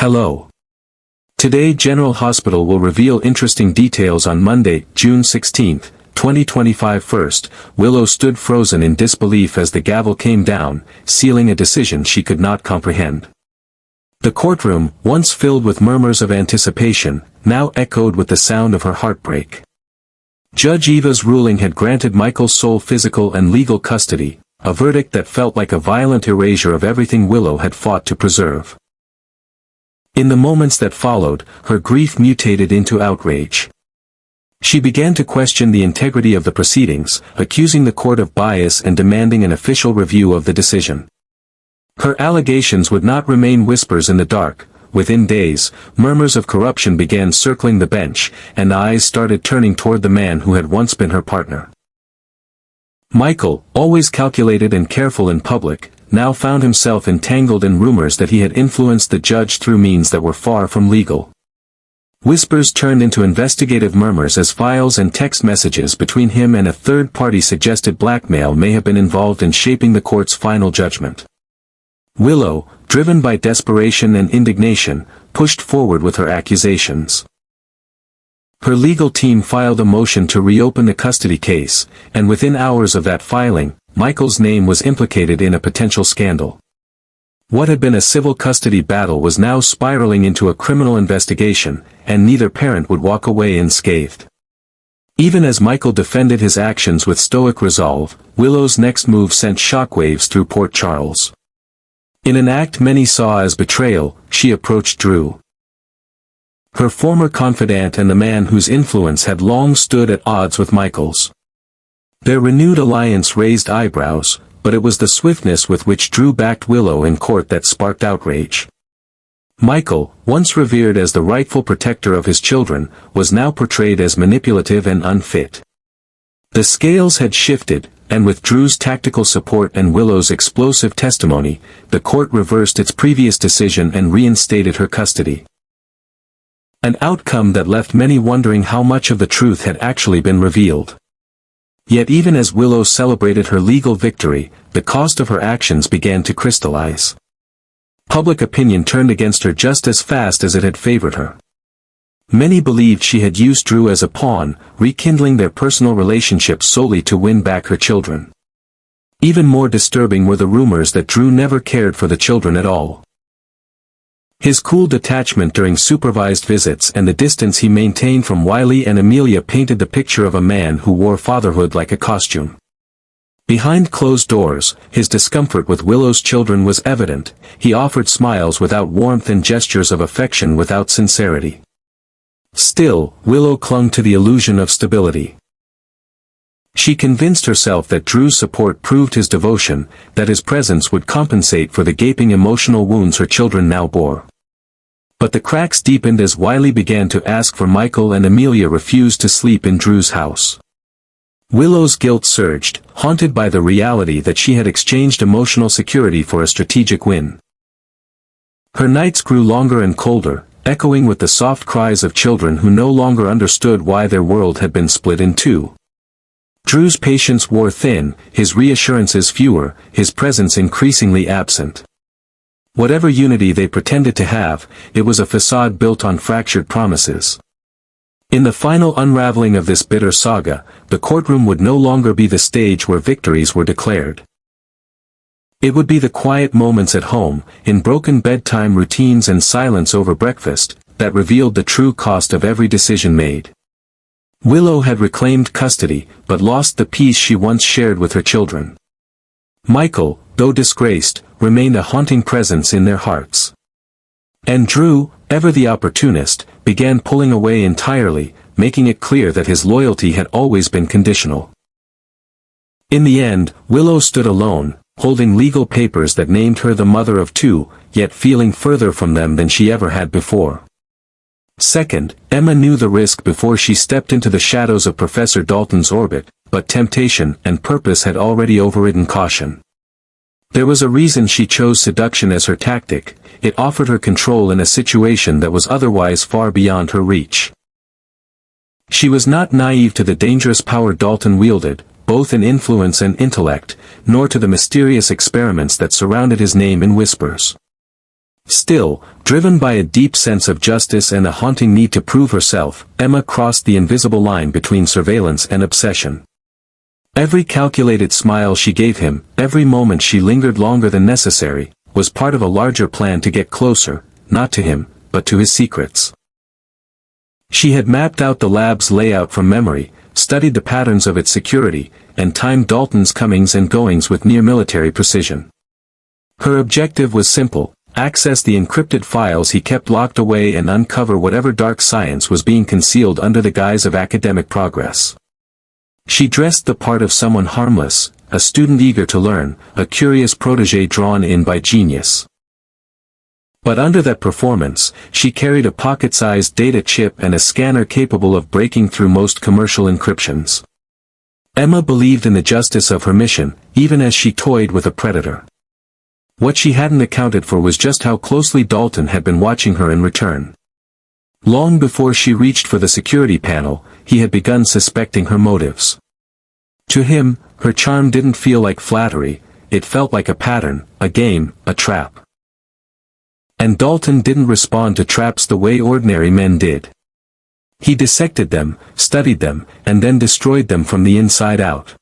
Hello. Today General Hospital will reveal interesting details on Monday, June 16, 2025. First, Willow stood frozen in disbelief as the gavel came down, sealing a decision she could not comprehend. The courtroom, once filled with murmurs of anticipation, now echoed with the sound of her heartbreak. Judge Eva's ruling had granted Michael's sole physical and legal custody, a verdict that felt like a violent erasure of everything Willow had fought to preserve. In the moments that followed, her grief mutated into outrage. She began to question the integrity of the proceedings, accusing the court of bias and demanding an official review of the decision. Her allegations would not remain whispers in the dark. Within days, murmurs of corruption began circling the bench, and eyes started turning toward the man who had once been her partner. Michael, always calculated and careful in public, now found himself entangled in rumors that he had influenced the judge through means that were far from legal. Whispers turned into investigative murmurs as files and text messages between him and a third party suggested blackmail may have been involved in shaping the court's final judgment. Willow, driven by desperation and indignation, pushed forward with her accusations. Her legal team filed a motion to reopen the custody case, and within hours of that filing, Michael's name was implicated in a potential scandal. What had been a civil custody battle was now spiraling into a criminal investigation, and neither parent would walk away unscathed. Even as Michael defended his actions with stoic resolve, Willow's next move sent shockwaves through Port Charles. In an act many saw as betrayal, she approached Drew, her former confidant and the man whose influence had long stood at odds with Michael's. Their renewed alliance raised eyebrows, but it was the swiftness with which Drew backed Willow in court that sparked outrage. Michael, once revered as the rightful protector of his children, was now portrayed as manipulative and unfit. The scales had shifted, and with Drew's tactical support and Willow's explosive testimony, the court reversed its previous decision and reinstated her custody. An outcome that left many wondering how much of the truth had actually been revealed. Yet even as Willow celebrated her legal victory, the cost of her actions began to crystallize. Public opinion turned against her just as fast as it had favored her. Many believed she had used Drew as a pawn, rekindling their personal relationship solely to win back her children. Even more disturbing were the rumors that Drew never cared for the children at all. His cool detachment during supervised visits and the distance he maintained from Wiley and Amelia painted the picture of a man who wore fatherhood like a costume. Behind closed doors, his discomfort with Willow's children was evident. He offered smiles without warmth and gestures of affection without sincerity. Still, Willow clung to the illusion of stability. She convinced herself that Drew's support proved his devotion, that his presence would compensate for the gaping emotional wounds her children now bore. But the cracks deepened as Wiley began to ask for Michael and Amelia refused to sleep in Drew's house. Willow's guilt surged, haunted by the reality that she had exchanged emotional security for a strategic win. Her nights grew longer and colder, echoing with the soft cries of children who no longer understood why their world had been split in two. Drew's patience wore thin, his reassurances fewer, his presence increasingly absent. Whatever unity they pretended to have, it was a facade built on fractured promises. In the final unraveling of this bitter saga, the courtroom would no longer be the stage where victories were declared. It would be the quiet moments at home, in broken bedtime routines and silence over breakfast, that revealed the true cost of every decision made. Willow had reclaimed custody, but lost the peace she once shared with her children. Michael, though disgraced, remained a haunting presence in their hearts. And Drew, ever the opportunist, began pulling away entirely, making it clear that his loyalty had always been conditional. In the end, Willow stood alone, holding legal papers that named her the mother of two, yet feeling further from them than she ever had before. Second, Emma knew the risk before she stepped into the shadows of Professor Dalton's orbit, but temptation and purpose had already overridden caution. There was a reason she chose seduction as her tactic. It offered her control in a situation that was otherwise far beyond her reach. She was not naive to the dangerous power Dalton wielded, both in influence and intellect, nor to the mysterious experiments that surrounded his name in whispers. Still, driven by a deep sense of justice and a haunting need to prove herself, Emma crossed the invisible line between surveillance and obsession. Every calculated smile she gave him, every moment she lingered longer than necessary, was part of a larger plan to get closer, not to him, but to his secrets. She had mapped out the lab's layout from memory, studied the patterns of its security, and timed Dalton's comings and goings with near-military precision. Her objective was simple: access the encrypted files he kept locked away and uncover whatever dark science was being concealed under the guise of academic progress. She dressed the part of someone harmless, a student eager to learn, a curious protégé drawn in by genius. But under that performance, she carried a pocket-sized data chip and a scanner capable of breaking through most commercial encryptions. Emma believed in the justice of her mission, even as she toyed with a predator. What she hadn't accounted for was just how closely Dalton had been watching her in return. Long before she reached for the security panel, he had begun suspecting her motives. To him, her charm didn't feel like flattery, it felt like a pattern, a game, a trap. And Dalton didn't respond to traps the way ordinary men did. He dissected them, studied them, and then destroyed them from the inside out.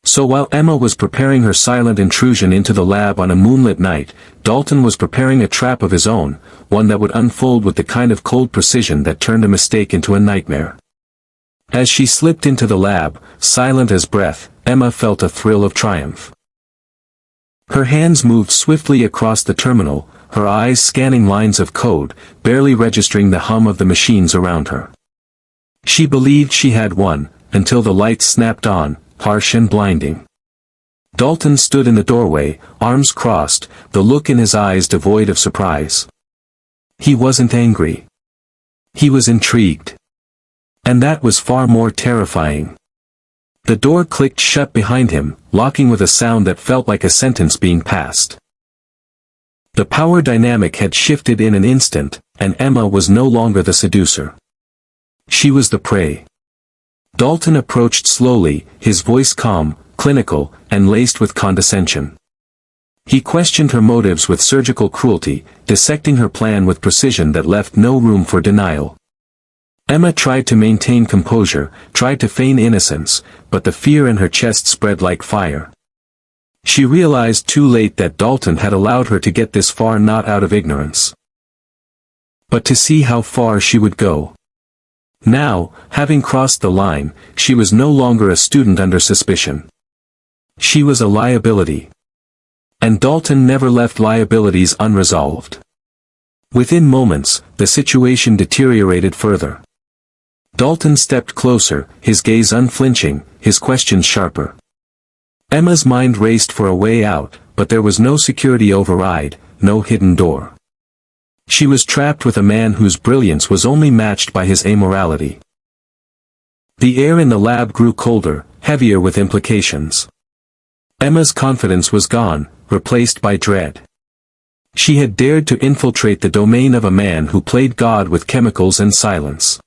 So while Emma was preparing her silent intrusion into the lab on a moonlit night, Dalton was preparing a trap of his own, one that would unfold with the kind of cold precision that turned a mistake into a nightmare. As she slipped into the lab, silent as breath, Emma felt a thrill of triumph. Her hands moved swiftly across the terminal, her eyes scanning lines of code, barely registering the hum of the machines around her. She believed she had won, until the lights snapped on, harsh and blinding. Dalton stood in the doorway, arms crossed, the look in his eyes devoid of surprise. He wasn't angry. He was intrigued. And that was far more terrifying. The door clicked shut behind him, locking with a sound that felt like a sentence being passed. The power dynamic had shifted in an instant, and Emma was no longer the seducer. She was the prey. Dalton approached slowly, his voice calm, clinical, and laced with condescension. He questioned her motives with surgical cruelty, dissecting her plan with precision that left no room for denial. Emma tried to maintain composure, tried to feign innocence, but the fear in her chest spread like fire. She realized too late that Dalton had allowed her to get this far not out of ignorance, but to see how far she would go. Now, having crossed the line, she was no longer a student under suspicion. She was a liability. And Dalton never left liabilities unresolved. Within moments, the situation deteriorated further. Dalton stepped closer, his gaze unflinching, his questions sharper. Emma's mind raced for a way out, but there was no security override, no hidden door. She was trapped with a man whose brilliance was only matched by his amorality. The air in the lab grew colder, heavier with implications. Emma's confidence was gone, replaced by dread. She had dared to infiltrate the domain of a man who played God with chemicals and silence.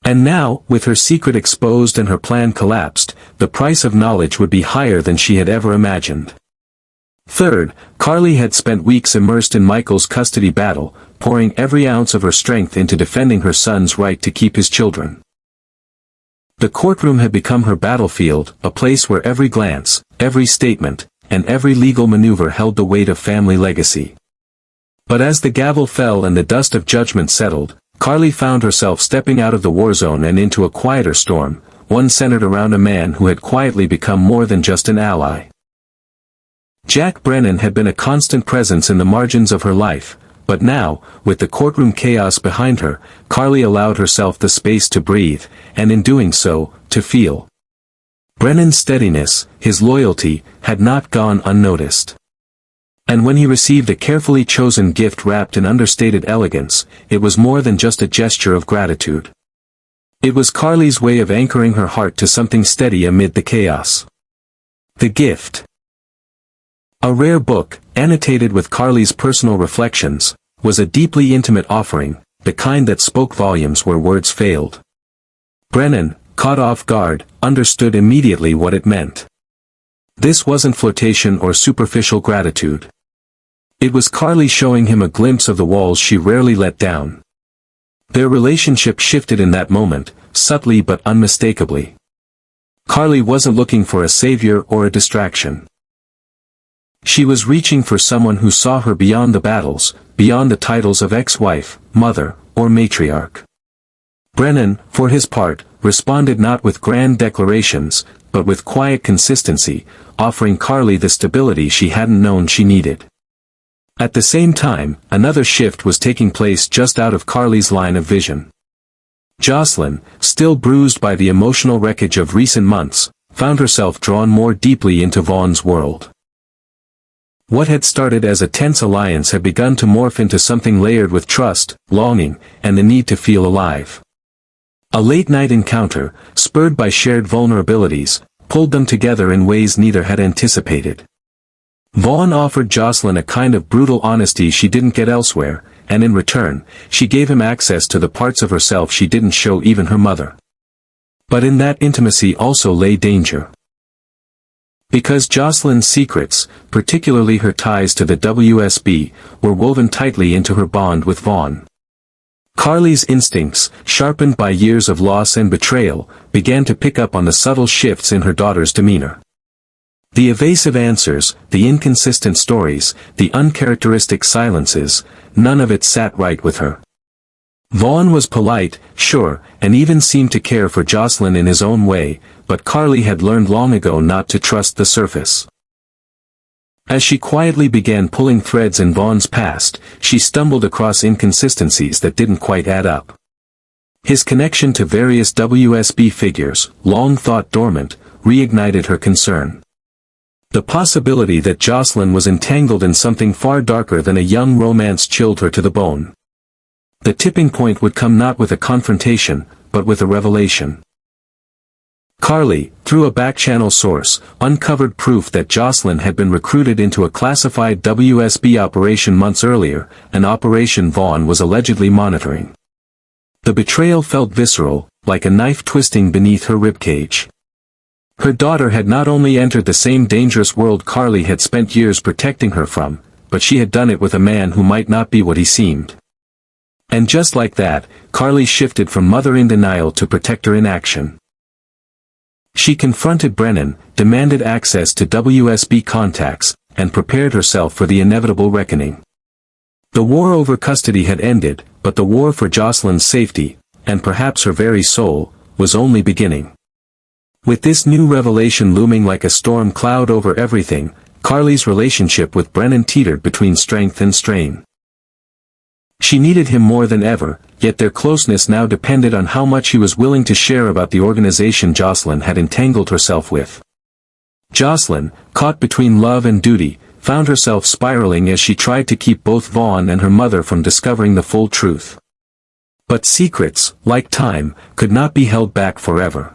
And now, with her secret exposed and her plan collapsed, the price of knowledge would be higher than she had ever imagined. Third, Carly had spent weeks immersed in Michael's custody battle, pouring every ounce of her strength into defending her son's right to keep his children. The courtroom had become her battlefield, a place where every glance, every statement, and every legal maneuver held the weight of family legacy. But as the gavel fell and the dust of judgment settled, Carly found herself stepping out of the war zone and into a quieter storm, one centered around a man who had quietly become more than just an ally. Jack Brennan had been a constant presence in the margins of her life, but now, with the courtroom chaos behind her, Carly allowed herself the space to breathe, and in doing so, to feel. Brennan's steadiness, his loyalty, had not gone unnoticed. And when he received a carefully chosen gift wrapped in understated elegance, it was more than just a gesture of gratitude. It was Carly's way of anchoring her heart to something steady amid the chaos. The gift. A rare book, annotated with Carly's personal reflections, was a deeply intimate offering, the kind that spoke volumes where words failed. Brennan, caught off guard, understood immediately what it meant. This wasn't flirtation or superficial gratitude. It was Carly showing him a glimpse of the walls she rarely let down. Their relationship shifted in that moment, subtly but unmistakably. Carly wasn't looking for a savior or a distraction. She was reaching for someone who saw her beyond the battles, beyond the titles of ex-wife, mother, or matriarch. Brennan, for his part, responded not with grand declarations, but with quiet consistency, offering Carly the stability she hadn't known she needed. At the same time, another shift was taking place just out of Carly's line of vision. Jocelyn, still bruised by the emotional wreckage of recent months, found herself drawn more deeply into Vaughn's world. What had started as a tense alliance had begun to morph into something layered with trust, longing, and the need to feel alive. A late-night encounter, spurred by shared vulnerabilities, pulled them together in ways neither had anticipated. Vaughn offered Jocelyn a kind of brutal honesty she didn't get elsewhere, and in return, she gave him access to the parts of herself she didn't show even her mother. But in that intimacy also lay danger. Because Jocelyn's secrets, particularly her ties to the WSB, were woven tightly into her bond with Vaughn. Carly's instincts, sharpened by years of loss and betrayal, began to pick up on the subtle shifts in her daughter's demeanor. The evasive answers, the inconsistent stories, the uncharacteristic silences, none of it sat right with her. Vaughn was polite, sure, and even seemed to care for Jocelyn in his own way, but Carly had learned long ago not to trust the surface. As she quietly began pulling threads in Vaughn's past, she stumbled across inconsistencies that didn't quite add up. His connection to various WSB figures, long thought dormant, reignited her concern. The possibility that Jocelyn was entangled in something far darker than a young romance chilled her to the bone. The tipping point would come not with a confrontation, but with a revelation. Carly, through a back-channel source, uncovered proof that Jocelyn had been recruited into a classified WSB operation months earlier, an operation Vaughn was allegedly monitoring. The betrayal felt visceral, like a knife twisting beneath her ribcage. Her daughter had not only entered the same dangerous world Carly had spent years protecting her from, but she had done it with a man who might not be what he seemed. And just like that, Carly shifted from mother in denial to protector in action. She confronted Brennan, demanded access to WSB contacts, and prepared herself for the inevitable reckoning. The war over custody had ended, but the war for Jocelyn's safety, and perhaps her very soul, was only beginning. With this new revelation looming like a storm cloud over everything, Carly's relationship with Brennan teetered between strength and strain. She needed him more than ever, yet their closeness now depended on how much he was willing to share about the organization Jocelyn had entangled herself with. Jocelyn, caught between love and duty, found herself spiraling as she tried to keep both Vaughn and her mother from discovering the full truth. But secrets, like time, could not be held back forever.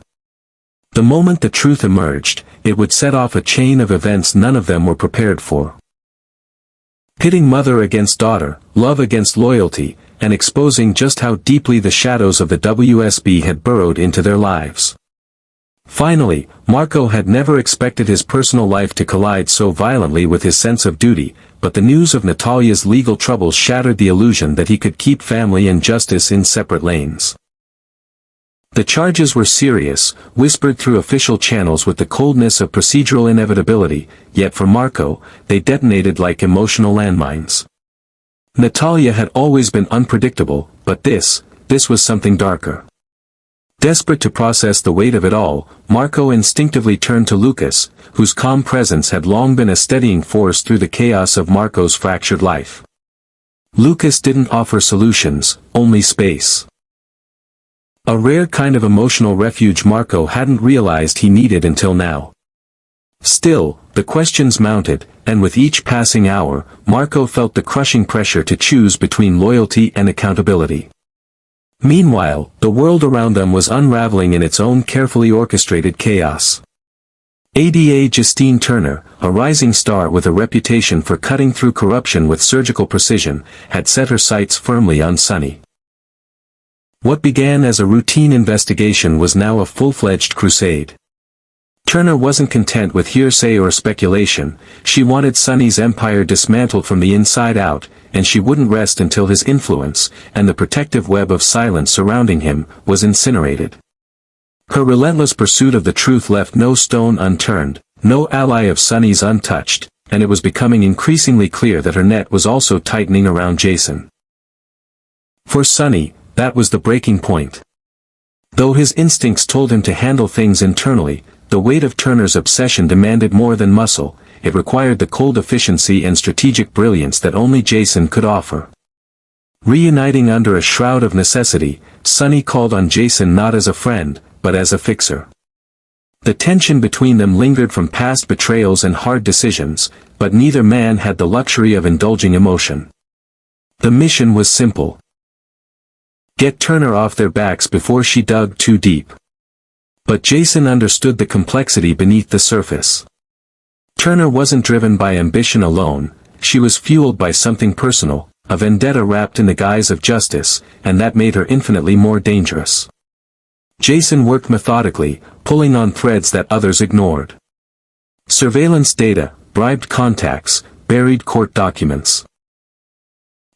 The moment the truth emerged, it would set off a chain of events none of them were prepared for. Pitting mother against daughter, love against loyalty, and exposing just how deeply the shadows of the WSB had burrowed into their lives. Finally, Marco had never expected his personal life to collide so violently with his sense of duty, but the news of Natalia's legal troubles shattered the illusion that he could keep family and justice in separate lanes. The charges were serious, whispered through official channels with the coldness of procedural inevitability, yet for Marco, they detonated like emotional landmines. Natalia had always been unpredictable, but this was something darker. Desperate to process the weight of it all, Marco instinctively turned to Lucas, whose calm presence had long been a steadying force through the chaos of Marco's fractured life. Lucas didn't offer solutions, only space. A rare kind of emotional refuge Marco hadn't realized he needed until now. Still, the questions mounted, and with each passing hour, Marco felt the crushing pressure to choose between loyalty and accountability. Meanwhile, the world around them was unraveling in its own carefully orchestrated chaos. ADA Justine Turner, a rising star with a reputation for cutting through corruption with surgical precision, had set her sights firmly on Sonny. What began as a routine investigation was now a full-fledged crusade. Turner wasn't content with hearsay or speculation. She wanted Sonny's empire dismantled from the inside out, and she wouldn't rest until his influence, and the protective web of silence surrounding him, was incinerated. Her relentless pursuit of the truth left no stone unturned, no ally of Sonny's untouched, and it was becoming increasingly clear that her net was also tightening around Jason. For Sonny, that was the breaking point. Though his instincts told him to handle things internally, the weight of Turner's obsession demanded more than muscle. It required the cold efficiency and strategic brilliance that only Jason could offer. Reuniting under a shroud of necessity, Sonny called on Jason not as a friend, but as a fixer. The tension between them lingered from past betrayals and hard decisions, but neither man had the luxury of indulging emotion. The mission was simple. Get Turner off their backs before she dug too deep. But Jason understood the complexity beneath the surface. Turner wasn't driven by ambition alone, she was fueled by something personal, a vendetta wrapped in the guise of justice, and that made her infinitely more dangerous. Jason worked methodically, pulling on threads that others ignored. Surveillance data, bribed contacts, buried court documents.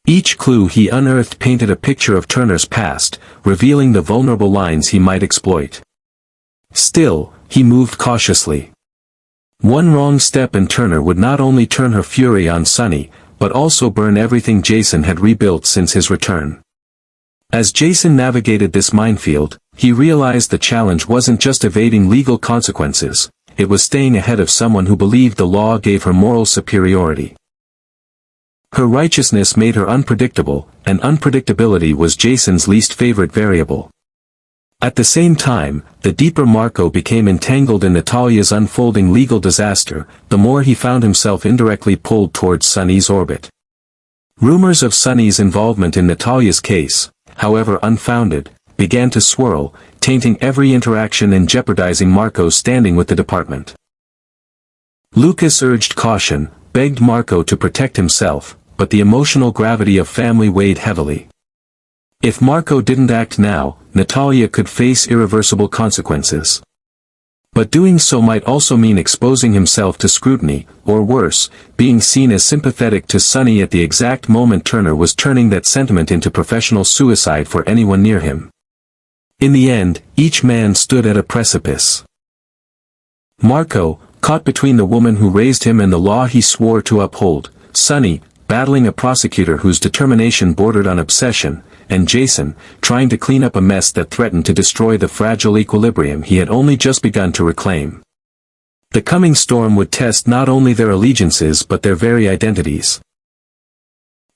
Each clue he unearthed painted a picture of Turner's past, revealing the vulnerable lines he might exploit. Still, he moved cautiously. One wrong step and Turner would not only turn her fury on Sonny, but also burn everything Jason had rebuilt since his return. As Jason navigated this minefield, he realized the challenge wasn't just evading legal consequences, it was staying ahead of someone who believed the law gave her moral superiority. Her righteousness made her unpredictable, and unpredictability was Jason's least favorite variable. At the same time, the deeper Marco became entangled in Natalia's unfolding legal disaster, the more he found himself indirectly pulled towards Sonny's orbit. Rumors of Sonny's involvement in Natalia's case, however unfounded, began to swirl, tainting every interaction and jeopardizing Marco's standing with the department. Lucas urged caution, begged Marco to protect himself, but the emotional gravity of family weighed heavily. If Marco didn't act now, Natalia could face irreversible consequences. But doing so might also mean exposing himself to scrutiny, or worse, being seen as sympathetic to Sonny at the exact moment Turner was turning that sentiment into professional suicide for anyone near him. In the end, each man stood at a precipice. Marco, caught between the woman who raised him and the law he swore to uphold, Sonny, battling a prosecutor whose determination bordered on obsession, and Jason, trying to clean up a mess that threatened to destroy the fragile equilibrium he had only just begun to reclaim. The coming storm would test not only their allegiances but their very identities.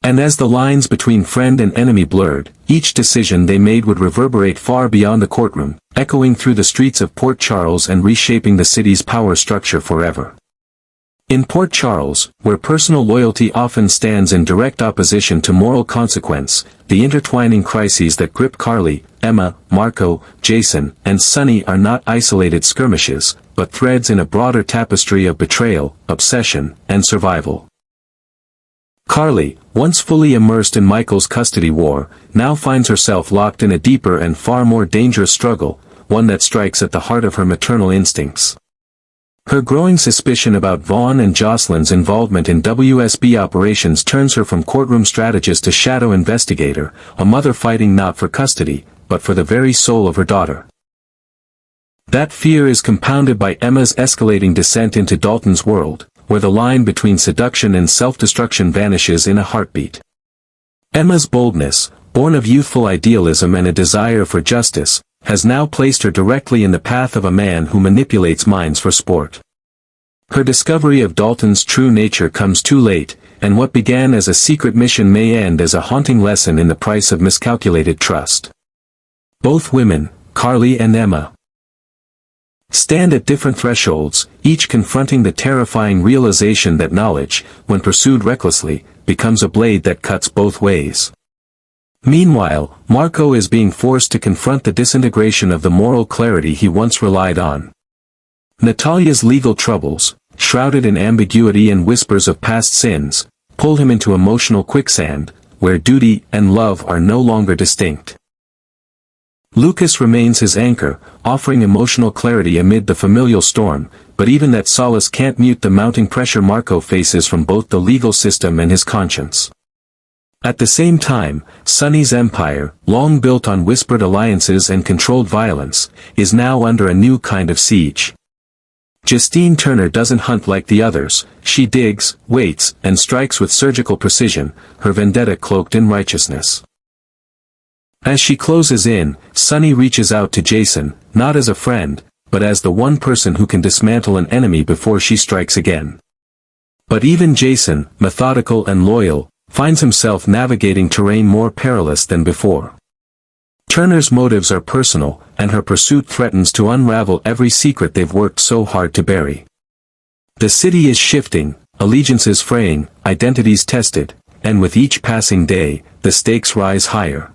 And as the lines between friend and enemy blurred, each decision they made would reverberate far beyond the courtroom, echoing through the streets of Port Charles and reshaping the city's power structure forever. In Port Charles, where personal loyalty often stands in direct opposition to moral consequence, the intertwining crises that grip Carly, Emma, Marco, Jason, and Sonny are not isolated skirmishes, but threads in a broader tapestry of betrayal, obsession, and survival. Carly, once fully immersed in Michael's custody war, now finds herself locked in a deeper and far more dangerous struggle, one that strikes at the heart of her maternal instincts. Her growing suspicion about Vaughn and Jocelyn's involvement in WSB operations turns her from courtroom strategist to shadow investigator, a mother fighting not for custody, but for the very soul of her daughter. That fear is compounded by Emma's escalating descent into Dalton's world, where the line between seduction and self-destruction vanishes in a heartbeat. Emma's boldness, born of youthful idealism and a desire for justice, has now placed her directly in the path of a man who manipulates minds for sport. Her discovery of Dalton's true nature comes too late, and what began as a secret mission may end as a haunting lesson in the price of miscalculated trust. Both women, Carly and Emma, stand at different thresholds, each confronting the terrifying realization that knowledge, when pursued recklessly, becomes a blade that cuts both ways. Meanwhile, Marco is being forced to confront the disintegration of the moral clarity he once relied on. Natalia's legal troubles, shrouded in ambiguity and whispers of past sins, pull him into emotional quicksand, where duty and love are no longer distinct. Lucas remains his anchor, offering emotional clarity amid the familial storm, but even that solace can't mute the mounting pressure Marco faces from both the legal system and his conscience. At the same time, Sonny's empire, long built on whispered alliances and controlled violence, is now under a new kind of siege. Justine Turner doesn't hunt like the others, she digs, waits, and strikes with surgical precision, her vendetta cloaked in righteousness. As she closes in, Sonny reaches out to Jason, not as a friend, but as the one person who can dismantle an enemy before she strikes again. But even Jason, methodical and loyal, finds himself navigating terrain more perilous than before. Turner's motives are personal, and her pursuit threatens to unravel every secret they've worked so hard to bury. The city is shifting, allegiances fraying, identities tested, and with each passing day, the stakes rise higher.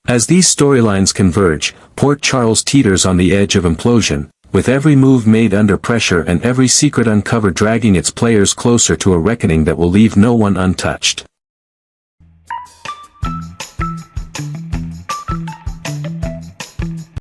As these storylines converge, Port Charles teeters on the edge of implosion, with every move made under pressure and every secret uncovered dragging its players closer to a reckoning that will leave no one untouched.